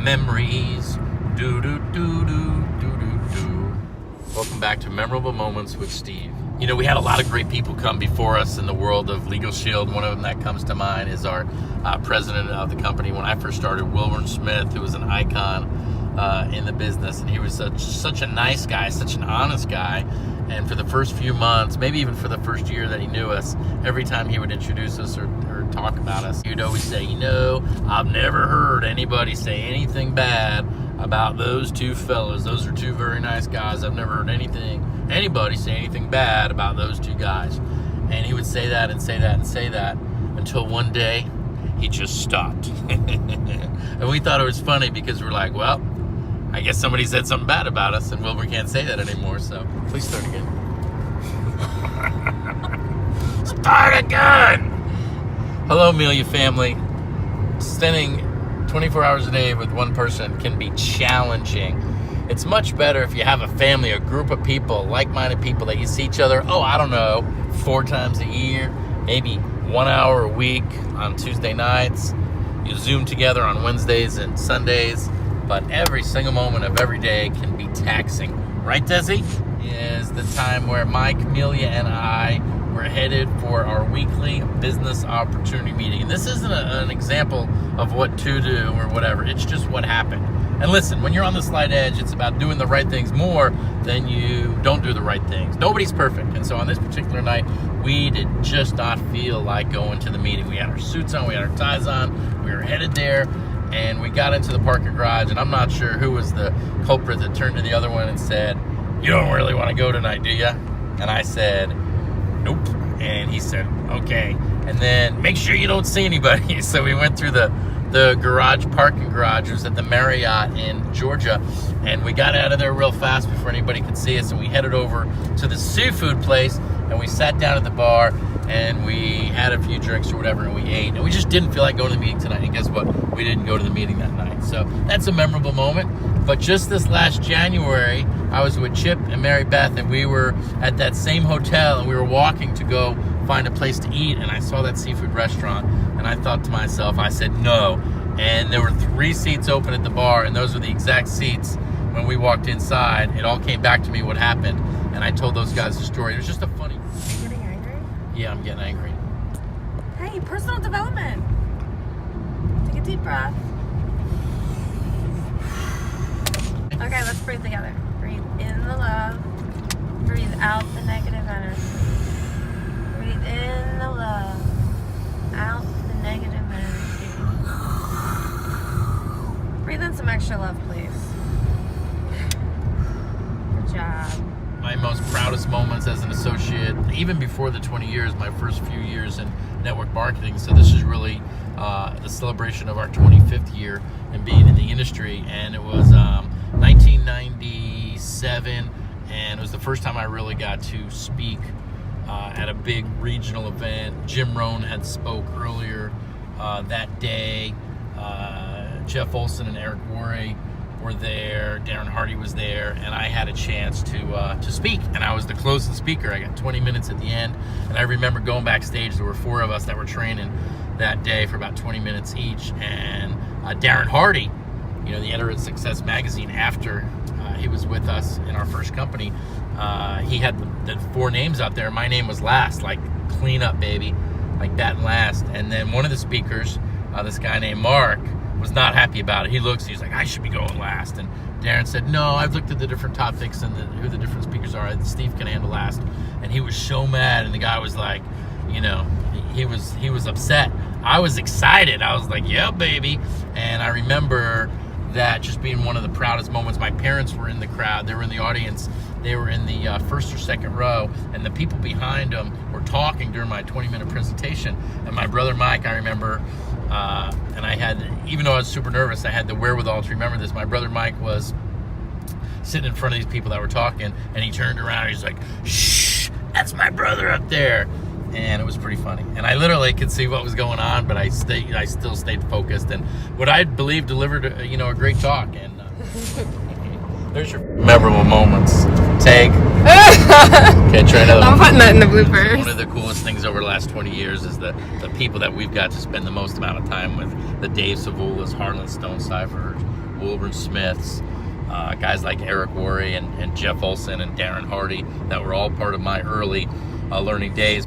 Memories. Do do do do do do do. Welcome back to Memorable Moments with Steve. You know, we had a lot of great people come before us in the world of Legal Shield. One of them that comes to mind is our president of the company when I first started, Wilburn Smith, who was an icon in the business. And he was such a nice guy, such an honest guy. And for the first few months, maybe even for the first year that he knew us, every time he would introduce us or talk about us, he'd always say, you know, I've never heard anybody say anything bad about those two fellas. Those are two very nice guys. I've never heard anybody say anything bad about those two guys. And he would say that and say that and say that until one day he just stopped. And we thought it was funny because we're like, well, I guess somebody said something bad about us, and Wilbur can't say that anymore, so please start again. Start again! Hello, Melia family. Spending 24 hours a day with one person can be challenging. It's much better if you have a family, a group of people, like-minded people that you see each other, 4 times a year, maybe 1 hour a week on Tuesday nights. You Zoom together on Wednesdays and Sundays. But every single moment of every day can be taxing. Right, Desi? Is the time where Mike, Melia, and I were headed for our weekly business opportunity meeting. And this isn't an example of what to do or whatever. It's just what happened. And listen, when you're on the slight edge, it's about doing the right things more than you don't do the right things. Nobody's perfect. And so on this particular night, we did just not feel like going to the meeting. We had our suits on, we had our ties on, we were headed there. And we got into the parking garage, and I'm not sure who was the culprit that turned to the other one and said, you don't really want to go tonight, do you? And I said, nope. And he said, okay. And then make sure you don't see anybody. So we went through the parking garage. It was at the Marriott in Georgia. And we got out of there real fast before anybody could see us. And we headed over to the seafood place, and we sat down at the bar, and we had a few drinks or whatever, and we ate. And we just didn't feel like going to the meeting tonight. And guess what? We didn't go to the meeting that night. So that's a memorable moment. But just this last January, I was with Chip and Mary Beth, and we were at that same hotel, and we were walking to go find a place to eat. And I saw that seafood restaurant, and I thought to myself, I said no. And there were 3 seats open at the bar, and those were the exact seats when we walked inside. It all came back to me what happened, and I told those guys the story. It was just a funny... Yeah, I'm getting angry. Hey, personal development. Take a deep breath. Okay, let's breathe together. Breathe in the love. Breathe out the negative energy. Breathe in the love. Out the negative energy. Breathe in some extra love, please. Good job. My most proudest moments as an associate, even before the 20 years, my first few years in network marketing. So this is really the celebration of our 25th year in being in the industry. And it was 1997, and it was the first time I really got to speak at a big regional event. Jim Rohn had spoke earlier that day. Jeff Olson and Eric Worre were there, Darren Hardy was there, and I had a chance to speak, and I was the closest speaker. I got 20 minutes at the end, and I remember going backstage. There were 4 of us that were training that day for about 20 minutes each, and Darren Hardy, you know, the editor of Success Magazine, after he was with us in our first company, he had the 4 names out there. My name was last, like clean up, baby, like that last. And then one of the speakers, this guy named Mark, was not happy about it. He's like, I should be going last. And Darren said, no, I've looked at the different topics and who the different speakers are. Steve can handle last. And he was so mad. And the guy was like, you know, he was upset. I was excited. I was like, yeah, baby. And I remember that just being one of the proudest moments. My parents were in the crowd. They were in the audience. They were in the first or second row, and the people behind them were talking during my 20-minute presentation. And my brother Mike, I remember, and I had, even though I was super nervous, I had the wherewithal to remember this. My brother Mike was sitting in front of these people that were talking, and he turned around, and he's like, shh, that's my brother up there. And it was pretty funny. And I literally could see what was going on, but I still stayed focused. And what I believe delivered, a great talk. And there's your memorable moments. Take. Okay, try another I'm one. putting that in the bloopers. One of the coolest things over the last 20 years is the people that we've got to spend the most amount of time with. The Dave Savulas, Harlan Stone Cyphers, Wilburn Smiths, guys like Eric Worre and Jeff Olson and Darren Hardy that were all part of my early learning days.